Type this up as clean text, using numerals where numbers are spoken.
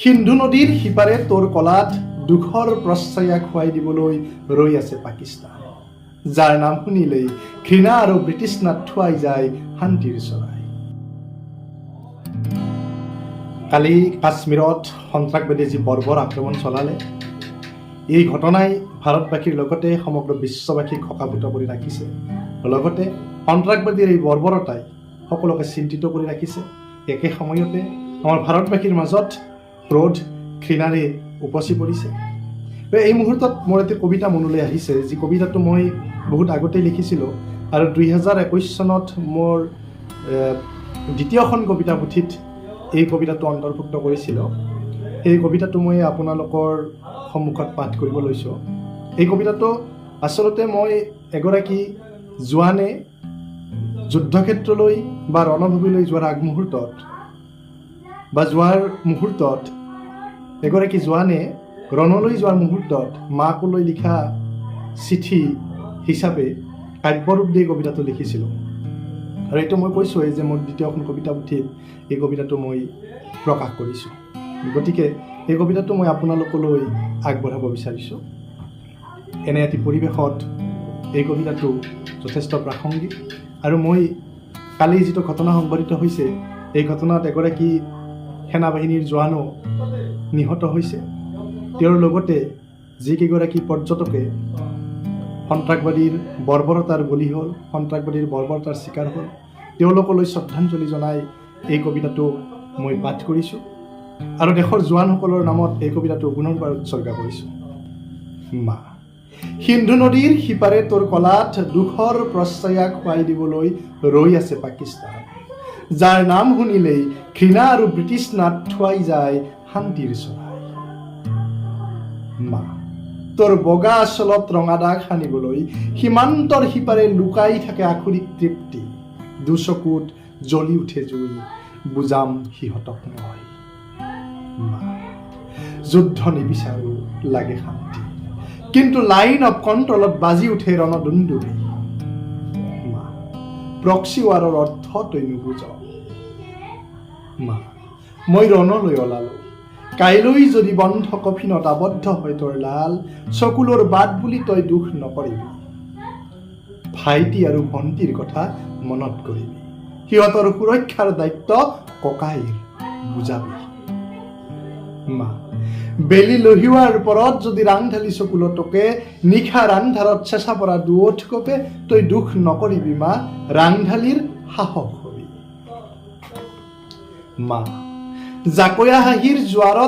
সিন্ধু নদীৰ সিপাৰে তোৰ কলাত দুখৰ প্ৰশ্ৰয়া খুৱাই দিবলৈ ৰৈ আছে পাকিস্তান, যাৰ নাম শুনিলেই ঘৃণা আৰু ব্ৰিটিছ নাথুৱাই যায় শান্তিৰ চৰাই। কালি কাশ্মীৰত সন্ত্ৰাসবাদীয়ে যি বৰ্বৰ আক্ৰমণ চলালে, এই ঘটনাই ভাৰতবাসীৰ লগতে সমগ্ৰ বিশ্ববাসীক শোকাভূত কৰি ৰাখিছে। লগতে সন্ত্ৰাসবাদীৰ এই বৰ্বৰতাই সকলোকে চিন্তিত কৰি ৰাখিছে। একে সময়তে আমাৰ ভাৰতবাসীৰ মাজত ক্ৰোধ ঘৃণাৰে উপচি পৰিছে। এই মুহূৰ্তত মোৰ এটা কবিতা মনলৈ আহিছে, যি কবিতাটো মই বহুত আগতেই লিখিছিলোঁ আৰু 2021 চনত মোৰ দ্বিতীয়খন কবিতা পুথিত এই কবিতাটো অন্তৰ্ভুক্ত কৰিছিলোঁ। এই কবিতাটো মই আপোনালোকৰ সন্মুখত পাঠ কৰিব লৈছোঁ। এই কবিতাটো আচলতে মই এগৰাকী জোৱানে যুদ্ধক্ষেত্ৰলৈ বা ৰণভূমিলৈ যোৱাৰ আগমুহূৰ্তত বা যোৱাৰ মুহূৰ্তত এগৰাকী জোৱানে ৰণলৈ যোৱাৰ মুহূৰ্তত মাকলৈ লিখা চিঠি হিচাপে কাব্যৰূপ দি কবিতাটো লিখিছিলোঁ। আৰু এইটো মই কৈছোঁৱেই যে মোৰ দ্বিতীয়খন কবিতা পুথিত এই কবিতাটো মই প্ৰকাশ কৰিছোঁ। গতিকে এই কবিতাটো মই আপোনালোকলৈ আগবঢ়াব বিচাৰিছোঁ। এনে এটি পৰিৱেশত এই কবিতাটো যথেষ্ট প্ৰাসংগিক। আৰু মই কালি যিটো ঘটনা সংঘটিত হৈছে, এই ঘটনাত এগৰাকী সেনাবাহিনীৰ জোৱানো নিহত হৈছে। তেওঁৰ লগতে যিকেইগৰাকী পৰ্যটকে সন্ত্ৰাসবাদীৰ বৰ্বৰতাৰ বলি হ'ল, সন্ত্ৰাসবাদীৰ বৰ্বৰতাৰ চিকাৰ হ'ল, তেওঁলোকলৈ শ্ৰদ্ধাঞ্জলি জনাই এই কবিতাটো মই পাঠ কৰিছোঁ। আৰু দেশৰ জোৱানসকলৰ নামত এই কবিতাটো পুনৰবাৰ উৎসৰ্গা কৰিছোঁ। মা, সিন্ধু নদীৰ সিপাৰে তোৰ কলাত দুখৰ প্ৰশ্ৰয়া খুৱাই দিবলৈ ৰৈ আছে পাকিস্তান, যাৰ নাম শুনিলেই ঘৃণা আৰু ব্ৰিটিছ নাথুৱাই যায় শান্তিৰ চৰাই। মা, তোৰ বগা আচলত ৰঙা দাগ সানিবলৈ সীমান্তৰ সিপাৰে লুকাই থাকে আখুৰিক তৃপ্তি, দুচকুত জ্বলি উঠে জুই, বুজাম সিহঁতক মই। মা, যুদ্ধ নিবিচাৰো লাগে শান্তি, কিন্তু লাইন অফ কণ্ট্ৰলত বাজি উঠে ৰণদুন্দুবি। মা, প্ৰক্সি ৱাৰৰ অৰ্থ তই নুবুজ। মা, মই ৰণলৈ ওলালো, কাইলৈ যদি বন্ধ কফিনত আবদ্ধ হয় তোৰ লাল, চকুলৰ বাট বুলি তই দুখ নকৰিবি। ভাইটি আৰু ভণ্টিৰ কথা মনত কৰিবি, সিহঁতৰ সুৰক্ষাৰ দায়িত্ব ককাইৰ বুজাবি। মা, বেলি লহিওৱাৰ পৰত যদি ৰাংঢালি চকুলতকে, নিশাৰ আন্ধাৰত চেঁচা পৰা দুৱঠ কপে, তই দুখ নকৰিবি মা, ৰাংঢালিৰ সাহস হবি। মা, জাকৈয়া হাঁহিৰ জোৱাৰত